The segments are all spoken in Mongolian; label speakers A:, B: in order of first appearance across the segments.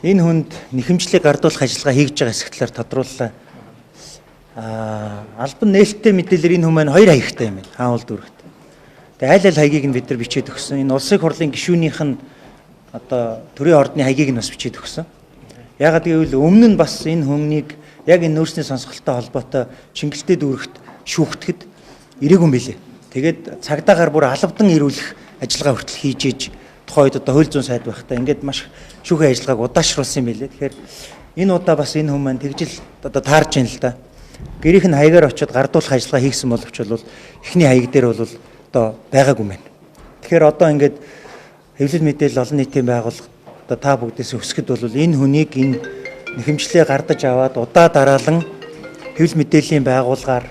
A: Энэ хүнд нэхэмжлийг гардуулах ажиллагаа хийж байгаа хэсэг талаар тодрууллаа. Албан нээлттэй мэдээлэлээр энэ хүмүүс хоёр хаягтай юм байна. Хаан улд үүрэгт. Тэгээ айл хаягийг нь бид нар бичээд өгсөн. Энэ улсын хурлын гишүүнийх нь одоо төрийн ордны хаягийг нь бас бичээд өгсөн. Ягаад гэвэл өмнө нь бас энэ хүнийг яг энэ нөөцийн сонсголттой холбоотой Чингэлтэй дүүрэгт шүүхтгэд ирээгүй юм билээ. Тэгээд цагдаагаар бүр алавдан ирүүлэх ажиллагаа хүртэл хийж ээж тухайд одоо хууль зүйн сайд байхдаа ингээд маш шүүхийн ажиллагааг удаашруулсан юм билээ. Тэгэхээр энэ удаа бас энэ хүмүүс маань тэгжил одоо таарж ийн л да. Гэрийнх нь хаягаар очиод гардуулах ажиллагаа хийгсэн боловч бол эхний хаяг дээр бол одоо байгаагүй юм байна. Тэгэхээр одоо ингээд хэвлэл мэдээлэл олон нийтийн байгууллага одоо та бүгдээс өсгөд бол энэ хүнийг энэ нэхэмжлээ гардаж аваад удаа дараалан хэвлэл мэдээллийн байгууллагаар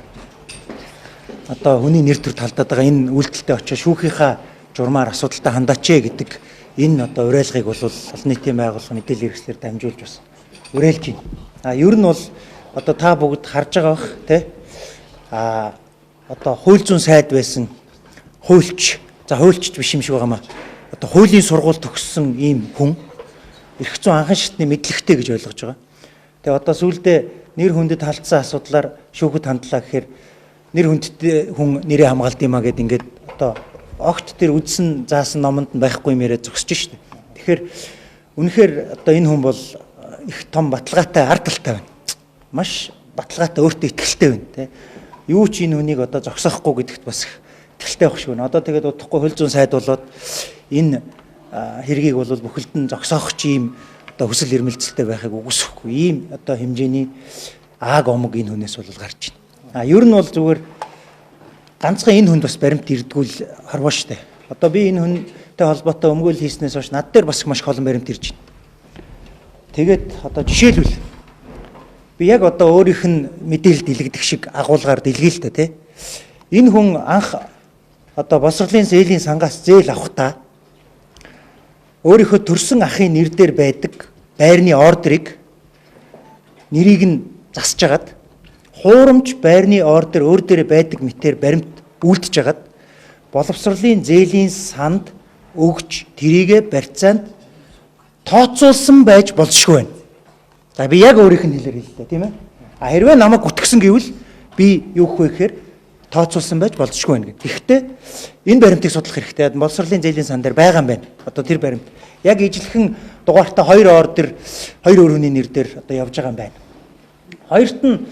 A: одоо хүний нэр төр талдаад байгаа энэ үйлдэлтэд очиж шүүхийнхаа журмаар асуудалтай хандаач гэдэг энэ одоо уриалгыг бол олон нийтийн байгууллага мэдээлэл хэрэгслэр дамжуулж бас уриалж байна. Ер нь бол одоо та бүгд харж байгаа бах тий. Одоо хууль зүйн сайд байсан хуульч, хуульчч биш юм шиг байгаамаа. Одоо хуулийн сургууль төгссөн ийм хүн эрх зүйн анхан шатны мэдлэгтэй гэж ойлгож байгаа. Тэгээ одоо сүүлдээ нэр хүндэд халдсан асуудлаар шүүхэд хандлаа гэхээр нэр хүндтэй хүн нэрээ хамгаалт юмаа гэд ингээд одоо огт тэр үдсэн заасан номонд нь байхгүй юм яриад зогсож штэ. Тэгэхээр үнэхээр одоо энэ хүн бол их том баталгаатай ард талтай байна. Маш баталгаатай өөртөө итгэлтэй байна тий. Юу ч энэ хүнийг одоо зогсоохгүй гэдэгт бас итгэлтэй байх шиг байна. Одоо тэгээд удахгүй хууль зүйн сайд болоод энэ хэргийг бол бүхэлд нь зогсоох ч ийм одоо хүсэл эрмэлзэлтэй байхыг үгүйсэхгүй. Ийм одоо хэмжээний ааг омог энэ хүнээс бол гарч байна. Ер нь бол зүгээр ганцхан энэ хүнд бас баримт ирдгүүл харваа штэ. Одоо би энэ хүнтэй холбоотой өмгөөл хийснээс хойш над дээр бас маш олон баримт ирж байна. Тэгээд одоо жишээлбэл би яг одоо өөрийнх нь мэдээлэл дэлгэх шиг агуулгаар дэлгэе л та тий. Энэ хүн анх одоо боловсролын зээлийн сангаас зээл авахдаа өөрийнхөө төрсөн ахын нэр дээр байдаг байрны ордерыг нэрийг нь засж агаад хуурамч байрны ордер өөр дээрээ байдаг мэтээр баримт үлдэж агаад боловсролын зээлийн санд өгж тэрийгэ барьцаанд тооцоолсон байж болзошгүй байна. За би яг өөрийнх нь хэлээр хэллээ тийм ээ. Хэрвээ намайг гүтгсэн гэвэл би юу гэх вэ гэхээр тооцоолсон байж болзошгүй байна гэдэг. Гэхдээ энэ баримтыг судлах хэрэгтэй. Боловсролын зээлийн сан дээр байгаа юм байна. Одоо тэр баримт яг ижилхэн дугаартай 2 ордер 2 өөр хүний нэр дээр одоо явж байгаа юм байна. Хоёрт нь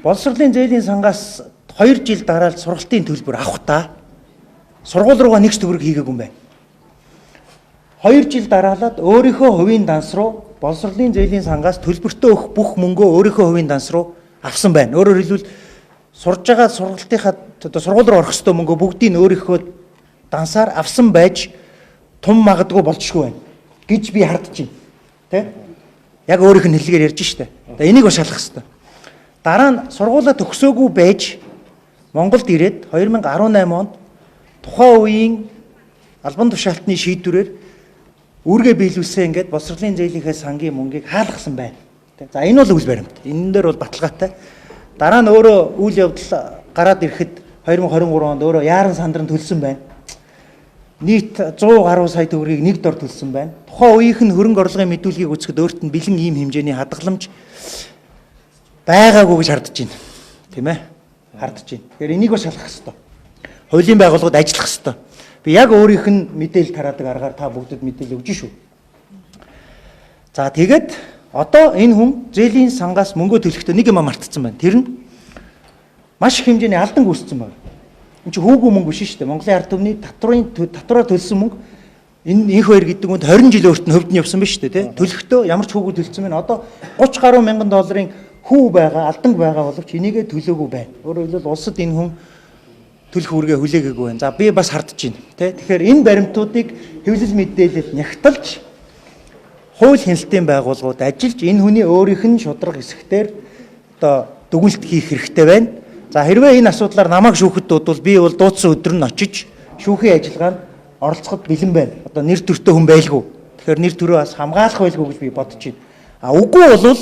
A: боловсролын зээлийн сангаас 2 жил дараалал сургалтын төлбөр авахдаа сургууль руугаа нэг ч төгрөг хийгээгүй юм байна. 2 жил дараалаад өөрийнхөө хувийн данс руу боловсролын зээлийн сангаас төлбөртөө өгөх бүх мөнгөө өөрийнхөө хувийн данс руу авсан байна. Өөрөөр хэлбэл сурж байгаа сургалтынхаа одоо сургууль руу орох ёстой мөнгөө бүгдийг нь өөрийнхөө дансаар авсан байж тун магадгүй болчихгүй байна гэж би хардж байна. Тэ? Яг өөрийнх нь хэллэгээр ярьж штэ. Энийг бас шалгах хэрэгтэй. Дараа нь сургуулаа төгсөөгүй байж Монголд ирээд 2018 онд тухайн үеийн албан тушаалтны шийдвэрээр үүргээ биелүүлсэн ингээд боловсролын зээлийнхээ сангийн мөнгийг хаалгасан байна. За энэ бол үйл баримт. Энэ дээр бол баталгаатай. Дараа нь өөрөө үйл явдал гараад ирэхэд 2023 онд өөрөө яаран сандран төлсөн байна. Нийт 100 гаруй сая төгрөгийг нэг дор төлсөн байна. Тухайн үеийнх нь хөрөнгө орлогын мэдүүлгийг үзэхэд өөрт нь бэлэн ийм хэмжээний хадгаламж байгаагүй гэж хардж байна. Тийм ээ? Хардж байна. Тэгэхээр энийг бас шалгах хэрэгтэй. Хуулийн байгууллагууд ажиллах хэрэгтэй. Би яг өөрийнх нь мэдээлэл тараадаг аргаар та бүгдэд мэдээлэл өгж шүү. За тэгээд одоо энэ хүн зээлийн сангаас мөнгө төлөхдөө нэг юм мартцсан байна. Тэр нь маш их хэмжээний алдан гүйцсэн байна. Энд чинь хүүгүй мөнгө биш шүү дээ. Монголын ард түмний татвараар төлсөн мөнгө энэ инх хоёр гэдэг нь 20 жил өөрт нь хөвд нь явсан байна шүү дээ, тий. Төлөхдөө ямар ч хүүгүй төлсөн байна. Одоо 30 гаруй мянган долларын хүү байгаа, алдан байгаа боловч энийгээ төлөөгүй байна. Өөрөөр хэлбэл улсад энэ хүн төлөх үргээ хүлээгээгүй байна. За би бас хардж байна, тий. Тэгэхээр энэ баримтуудыг хэвлэл мэдээлэлд нягтлж хууль хяналтын байгууллагууд ажиллаж энэ хүний өөрийнх нь шударга хэсэгтэр одоо дүгнэлт хийх хэрэгтэй байна. За хэрвээ энэ асуудлаар намайг шүүхэд дуудвал би бол дуудсан өдөр нь очиж шүүхийн ажиллагаанд оролцоход бэлэн байна. Одоо нэр төртөө хүн байлгүй. Тэгэхээр нэр төрөө бас хамгаалах байлгүй гэж би бодож байна. Үгүй бол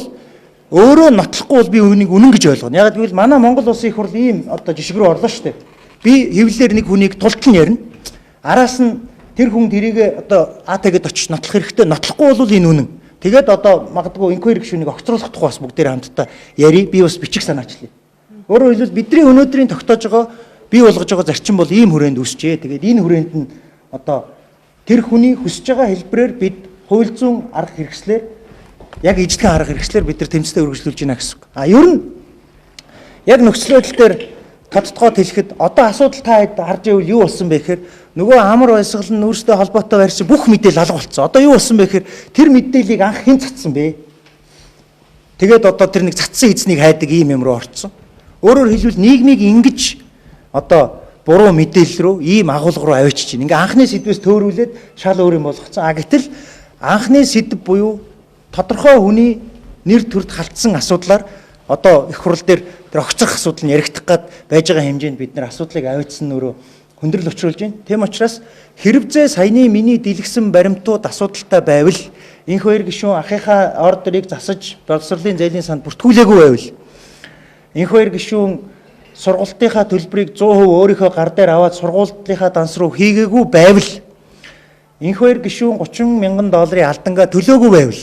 A: өөрөө нотлохгүй бол би үүнийг үнэн гэж ойлгоно. Яг гэвэл манай Монгол Улсын их хурл ийм одоо жишг рүү орлоо шүү дээ. Би хэвлэлээр нэг хүнийг тултал нь ярина. Араас нь тэр хүн тэрийг одоо АТ-гэд очиж нотлох хэрэгтэй. Нотлохгүй бол энэ үнэн. Тэгээд одоо магадгүй инквайри гишүүнийг огцруулах тухай бас бүгдээр хамтдаа яри би бас бичих санаачлаа. Өөрөөр хэлбэл бидний өнөөдрийн тогтоож байгаа бий болгож байгаа зарчим бол ийм хүрээнд үсчээ. Тэгээд энэ хүрээнд нь одоо тэр хүний хүсэж байгаа хэлбэрээр бид хууль зүйн арга хэрэгслээр яг ижлэгэн арга хэрэгслээр бид нар тэмцэлтэй үргэлжлүүлж байна гэсэн үг. Ер нь яг нөхцөл байдал дээр тодтогоод хэлэхэд одоо асуудал та хэд харж ивэл юу болсон бэ гэхээр нөгөө амар баясгал нь өөрсдөө холбоотой байрсан бүх мэдээлэл алга болсон. Одоо юу болсон бэ гэхээр тэр мэдээллийг анх хэн цацсан бэ? Тэгээд одоо тэр нэг цацсан эзнийг хайдаг ийм юм руу орцсон. Өөрөөр хэлбэл нийгмийг ингэж одоо буруу мэдээлэл рүү ийм агуулга руу авчиж чинь. Ингээ анхны сэдвээс төөрүүлээд шал өөр юм болгоцсон. Гэтэл анхны сэдв буюу тодорхой хүний нэр төрд халтсан асуудлаар одоо их хурал дээр тэр огцрох асуудал нь яригдах гад байж байгаа хэмжээнд бид нар асуудлыг авчсан нөрөө хүндрэл учруулж байна. Тэм учраас хэрвээ саяны миний дэлгэсэн баримтууд асуудалтай байвал энх хоёр гишүүн ахыхаа ордерыг засаж боловсролын зээлийн санд бүртгүүлээгүй байвал энх хоёр гишүүн сургалтынхаа төлбөрийг 100% өөрийнхөө гар дээр аваад сургуулийнхаа данс руу хийгээгүй байвал энх хоёр гишүүн $30,000 алдангаа төлөөгүй байвал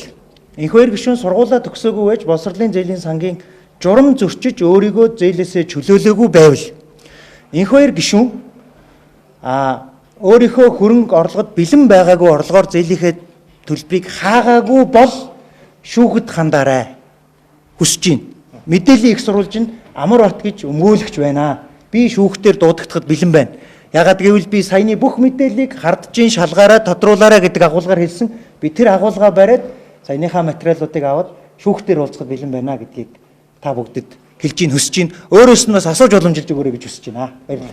A: энх хоёр гишүүн сургуулаа төгсөөгүй байж боловсролын зээлийн сангийн журам зөрчиж өөрийгөө зээлээсээ чөлөөлөөгүй байвал энх хоёр гишүүн өөрийнхөө хөрөнгө орлогод бэлэн байгаагүй орлогоор зээлийнхээ төлбөрийг хаагаагүй бол шүүхэд хандаарай хүсэж байна. Мэдээллийн их сурвалж нь амар бат гэж өмгөөлөгч байна. Би шүүхтээр дуудагдахад бэлэн байна. Ягаад гэвэл би саяны бүх мэдээллийг харджин шалгаараа тодруулаарай гэдэг агуулгаар хэлсэн. Би тэр агуулгаа бариад саяныхаа материалуудыг аваад шүүхтээр уулзахад бэлэн байна гэдгийг та бүгдэд хэлж ийн хүсэж ийн. Өөрөөс нь бас асууж боломжилж өгөөрэй гэж хүсэж байна. Баярлалаа.